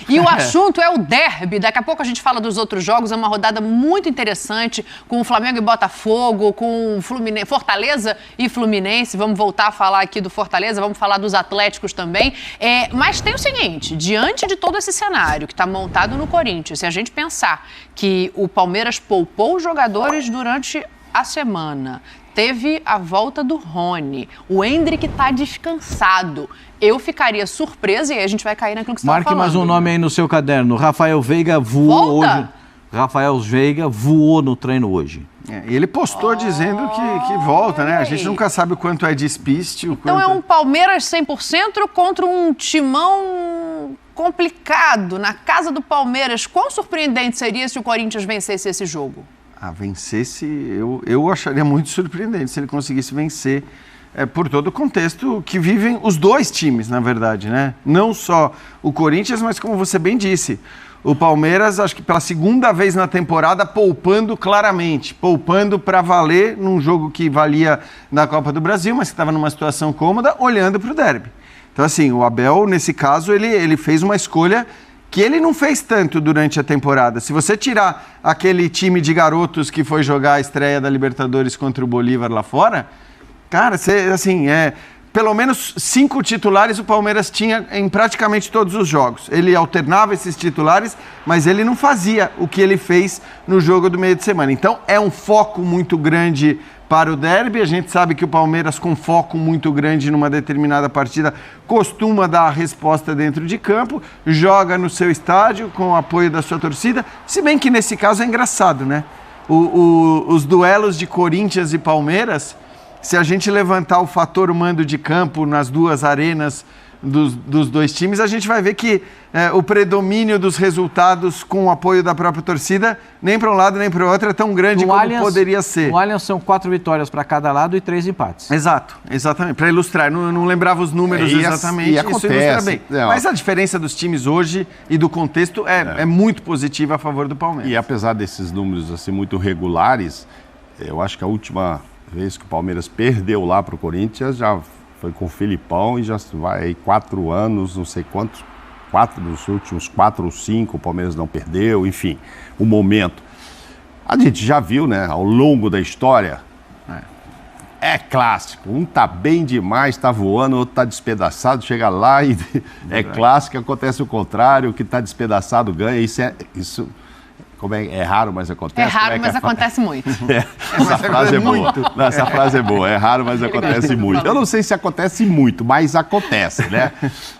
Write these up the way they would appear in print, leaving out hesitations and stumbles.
E o assunto é o derby. Daqui a pouco a gente fala dos outros jogos. É uma rodada muito interessante com o Flamengo e Botafogo, com Fortaleza e Fluminense. Vamos voltar a falar aqui do Fortaleza, vamos falar dos Atléticos também. Mas tem o seguinte, diante de todo esse cenário que está montado no Corinthians, se a gente pensar que o Palmeiras poupou os jogadores durante a semana, teve a volta do Rony, o Endrick está descansado. Eu ficaria surpresa e aí a gente vai cair naquilo que você estava falando. Marque mais um nome aí no seu caderno. Rafael Veiga voou hoje. Rafael Veiga voou no treino hoje. E ele postou dizendo que volta, né? A gente nunca sabe o quanto é despiste. Então é um Palmeiras 100% contra um timão complicado na casa do Palmeiras. Quão surpreendente seria se o Corinthians vencesse esse jogo? Vencesse, eu acharia muito surpreendente se ele conseguisse vencer, por todo o contexto que vivem os dois times, na verdade, né? Não só o Corinthians, mas como você bem disse, o Palmeiras, acho que pela segunda vez na temporada, poupando claramente, poupando para valer num jogo que valia na Copa do Brasil, mas que estava numa situação cômoda, olhando para o derby. Então, assim, o Abel, nesse caso, ele fez uma escolha que ele não fez tanto durante a temporada. Se você tirar aquele time de garotos que foi jogar a estreia da Libertadores contra o Bolívar lá fora, cara, pelo menos 5 titulares o Palmeiras tinha em praticamente todos os jogos. Ele alternava esses titulares, mas ele não fazia o que ele fez no jogo do meio de semana. Então, é um foco muito grande para o derby. A gente sabe que o Palmeiras, com foco muito grande numa determinada partida, costuma dar a resposta dentro de campo, joga no seu estádio com o apoio da sua torcida, se bem que nesse caso é engraçado, né? Os duelos de Corinthians e Palmeiras, se a gente levantar o fator mando de campo nas duas arenas dos dois times, a gente vai ver que o predomínio dos resultados com o apoio da própria torcida, nem para um lado nem para o outro, é tão grande como poderia ser. No Allianz são 4 vitórias para cada lado e 3 empates. Exatamente. Para ilustrar, não lembrava os números exatamente, e acontece, isso ilustra bem. Mas a diferença dos times hoje e do contexto é muito positiva a favor do Palmeiras. E apesar desses números assim, muito regulares, eu acho que a última vez que o Palmeiras perdeu lá para o Corinthians já foi com o Filipão e já vai aí 4 anos, não sei quantos, 4 dos últimos 4 ou 5, o Palmeiras não perdeu, enfim, o momento. A gente já viu, né, ao longo da história, é clássico, um tá bem demais, tá voando, o outro tá despedaçado, chega lá e é clássico, acontece o contrário, o que tá despedaçado ganha, isso é raro, mas acontece. É raro, mas acontece muito. Essa frase é boa. Essa frase é boa. É raro, mas acontece muito. Eu não sei se acontece muito, mas acontece, né?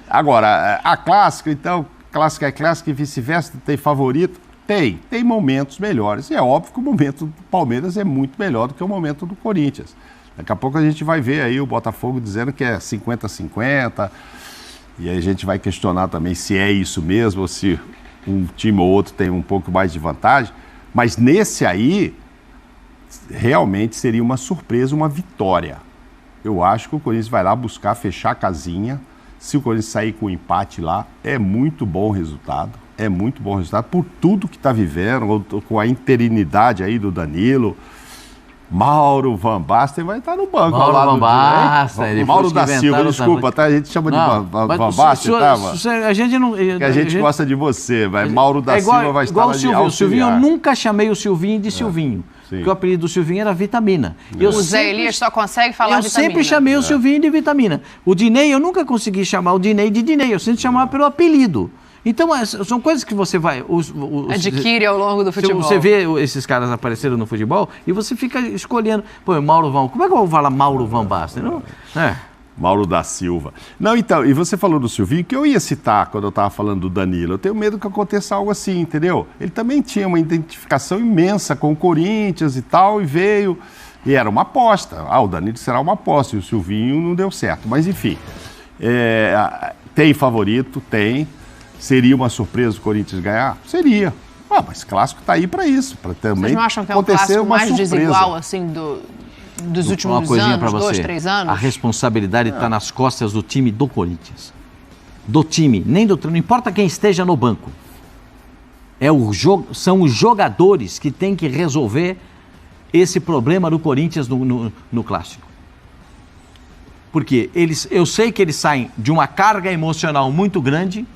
Agora, a clássica, então, clássica é clássica e vice-versa, tem favorito? Tem momentos melhores. E é óbvio que o momento do Palmeiras é muito melhor do que o momento do Corinthians. Daqui a pouco a gente vai ver aí o Botafogo dizendo que é 50-50. E aí a gente vai questionar também se é isso mesmo ou se um time ou outro tem um pouco mais de vantagem, mas nesse aí, realmente seria uma surpresa, uma vitória. Eu acho que o Corinthians vai lá buscar fechar a casinha. Se o Corinthians sair com um empate lá, é muito bom resultado. É muito bom resultado por tudo que está vivendo, com a interinidade aí do Danilo. Mauro Van Basten vai estar no banco. Mauro Van Basten. Mauro da Silva, desculpa, tá? A gente chama de Van Basten, tá? A gente não... Que a gente gosta de você, vai. Mauro da Silva vai estar lá de auxiliar. O Silvinho, eu nunca chamei o Silvinho de Silvinho. Porque o apelido do Silvinho era Vitamina. O Zé Elias só consegue falar Vitamina. Eu sempre chamei o Silvinho de Vitamina. O Dinei, eu nunca consegui chamar o Dinei de Dinei. Eu sempre chamava pelo apelido. Então, são coisas que você vai... adquire ao longo do futebol. Você vê esses caras apareceram no futebol e você fica escolhendo. Pô, Mauro Van... Como é que eu vou falar Mauro Van Basten? Não? Mauro da Silva. Não, então, e você falou do Silvinho, que eu ia citar quando eu estava falando do Danilo. Eu tenho medo que aconteça algo assim, entendeu? Ele também tinha uma identificação imensa com o Corinthians e tal, e veio... E era uma aposta. O Danilo será uma aposta, e o Silvinho não deu certo. Mas, enfim, tem favorito? Tem. Seria uma surpresa o Corinthians ganhar? Seria. Mas clássico está aí para isso, para também Vocês não acham que é um clássico mais desigual, assim, dos últimos anos, 2, 3 anos? A responsabilidade está nas costas do time do Corinthians. Do time, nem do treino, não importa quem esteja no banco. São os jogadores que têm que resolver esse problema do Corinthians no clássico. Porque eu sei que eles saem de uma carga emocional muito grande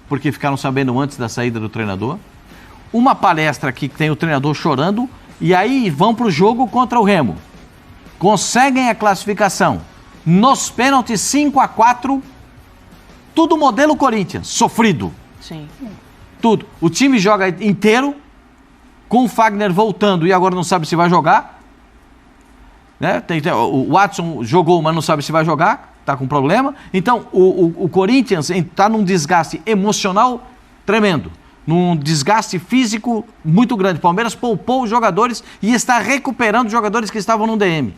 porque ficaram sabendo antes da saída do treinador. Uma palestra que tem o treinador chorando, e aí vão para o jogo contra o Remo. Conseguem a classificação. Nos pênaltis 5-4, tudo modelo Corinthians, sofrido. Sim. Tudo. O time joga inteiro, com o Fagner voltando e agora não sabe se vai jogar. Né? O Watson jogou, mas não sabe se vai jogar, está com problema. Então, o Corinthians está num desgaste emocional tremendo, num desgaste físico muito grande. O Palmeiras poupou os jogadores e está recuperando os jogadores que estavam no DM.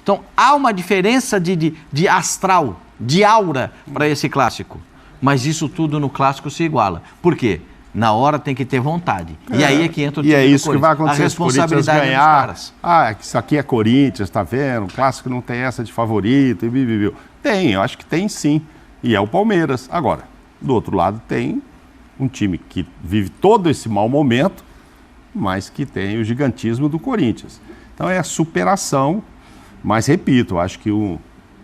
Então, há uma diferença de astral, de aura para esse clássico. Mas isso tudo no clássico se iguala. Por quê? Na hora tem que ter vontade. E aí é que entra o time. E é isso que vai acontecer. A responsabilidade ganhar. dos caras. Ah, isso aqui é Corinthians, tá vendo? O clássico não tem essa de favorito. Tem, eu acho que tem sim. E é o Palmeiras. Agora, do outro lado tem um time que vive todo esse mau momento, mas que tem o gigantismo do Corinthians. Então é a superação. Mas, repito, acho que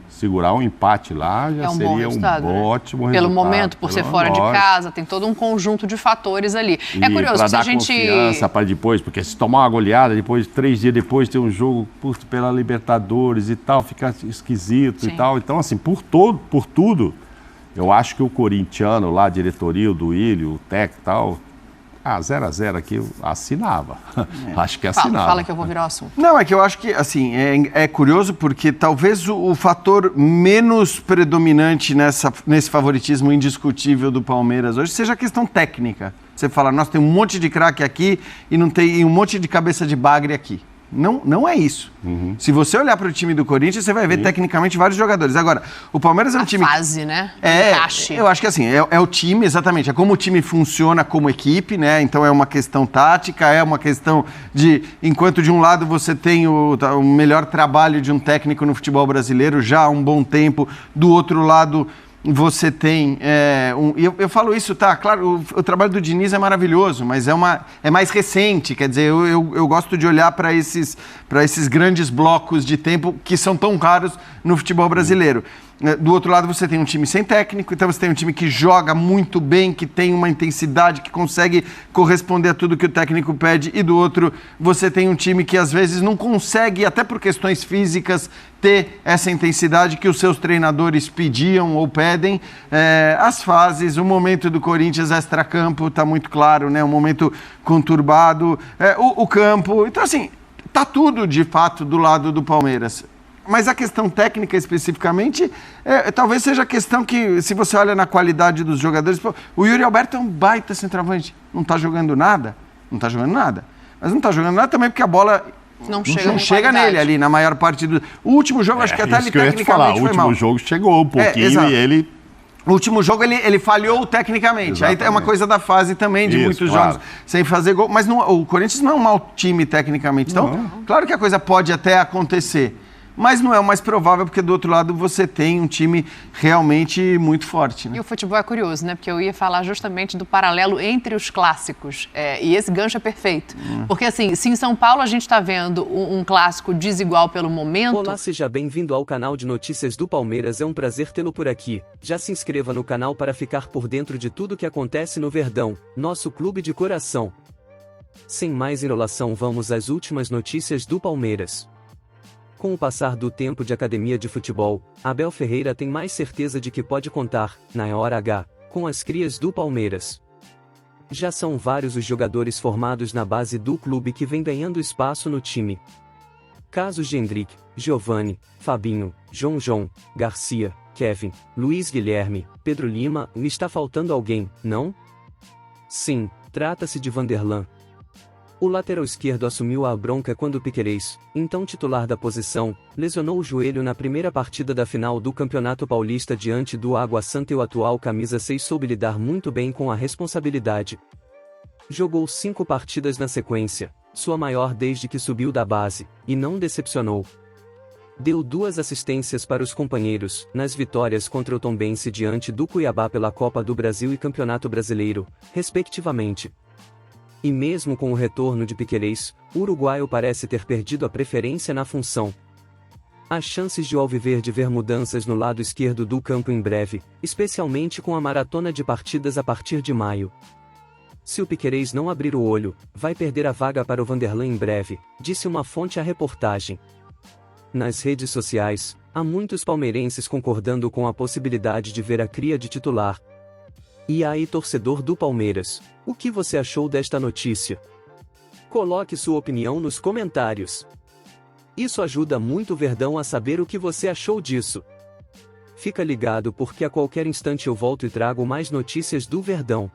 segurar um empate lá já seria um ótimo resultado. Pelo momento, por ser fora de casa, tem todo um conjunto de fatores ali. E é curioso, se a gente... confiança para depois, porque se tomar uma goleada, depois 3 dias depois tem um jogo pela Libertadores e tal, fica esquisito. Sim. E tal. Então, assim, por tudo, eu acho que o corintiano lá, a diretoria, o Duílio, o técnico e tal... 0-0 aqui, eu assinava. Acho que assinava. Fala que eu vou virar o assunto. Não, é que eu acho que, assim, é curioso porque talvez o fator menos predominante nesse favoritismo indiscutível do Palmeiras hoje seja a questão técnica. Você fala, nossa, tem um monte de craque aqui e não tem um monte de cabeça de bagre aqui. Não é isso. Uhum. Se você olhar para o time do Corinthians, você vai ver tecnicamente vários jogadores. Agora, o Palmeiras é um time... A fase, né? Eu acho que assim, é o time, exatamente. É como o time funciona como equipe, né? Então é uma questão tática, é uma questão de... Enquanto de um lado você tem o melhor trabalho de um técnico no futebol brasileiro já há um bom tempo, do outro lado... Você tem, eu falo isso, tá, claro, o trabalho do Diniz é maravilhoso, mas é mais recente, quer dizer, eu gosto de olhar para esses grandes blocos de tempo que são tão raros no futebol brasileiro. Do outro lado você tem um time sem técnico, então você tem um time que joga muito bem, que tem uma intensidade, que consegue corresponder a tudo que o técnico pede, e do outro você tem um time que às vezes não consegue, até por questões físicas, ter essa intensidade que os seus treinadores pediam ou pedem. As fases, o momento do Corinthians extracampo está muito claro, né? Um momento conturbado, o campo, então assim, tá tudo de fato do lado do Palmeiras. Mas a questão técnica especificamente, talvez seja a questão que, se você olha na qualidade dos jogadores, o Yuri Alberto é um baita centroavante, não está jogando nada, mas não está jogando nada também porque a bola não chega nele ali, na maior parte do... O último jogo, acho que até ele tecnicamente foi mal. O último jogo chegou um pouquinho e ele... O último jogo ele falhou tecnicamente. Exatamente. Aí é uma coisa da fase também, de muitos jogos sem fazer gol. Mas o Corinthians não é um mau time tecnicamente. Então, claro que a coisa pode até acontecer. Mas não é o mais provável, porque do outro lado você tem um time realmente muito forte. Né? E o futebol é curioso, né? Porque eu ia falar justamente do paralelo entre os clássicos. E esse gancho é perfeito. Porque assim, se em São Paulo a gente está vendo um clássico desigual pelo momento... Olá, seja bem-vindo ao canal de notícias do Palmeiras. É um prazer tê-lo por aqui. Já se inscreva no canal para ficar por dentro de tudo que acontece no Verdão, nosso clube de coração. Sem mais enrolação, vamos às últimas notícias do Palmeiras. Com o passar do tempo de academia de futebol, Abel Ferreira tem mais certeza de que pode contar, na hora H, com as crias do Palmeiras. Já são vários os jogadores formados na base do clube que vem ganhando espaço no time. Casos de Hendrick, Giovani, Fabinho, João, Garcia, Kevin, Luiz Guilherme, Pedro Lima. Está faltando alguém, não? Sim, trata-se de Vanderlan. O lateral esquerdo assumiu a bronca quando Piquerez, então titular da posição, lesionou o joelho na primeira partida da final do Campeonato Paulista diante do Água Santa e o atual camisa 6 soube lidar muito bem com a responsabilidade. Jogou 5 partidas na sequência, sua maior desde que subiu da base, e não decepcionou. Deu 2 assistências para os companheiros, nas vitórias contra o Tombense diante do Cuiabá pela Copa do Brasil e Campeonato Brasileiro, respectivamente. E mesmo com o retorno de Piquerez, o uruguaio parece ter perdido a preferência na função. As chances de o Alviverde ver mudanças no lado esquerdo do campo em breve, especialmente com a maratona de partidas a partir de maio. Se o Piquerez não abrir o olho, vai perder a vaga para o Vanderlan em breve, disse uma fonte à reportagem. Nas redes sociais, há muitos palmeirenses concordando com a possibilidade de ver a cria de titular. E aí, torcedor do Palmeiras, o que você achou desta notícia? Coloque sua opinião nos comentários. Isso ajuda muito o Verdão a saber o que você achou disso. Fica ligado porque a qualquer instante eu volto e trago mais notícias do Verdão.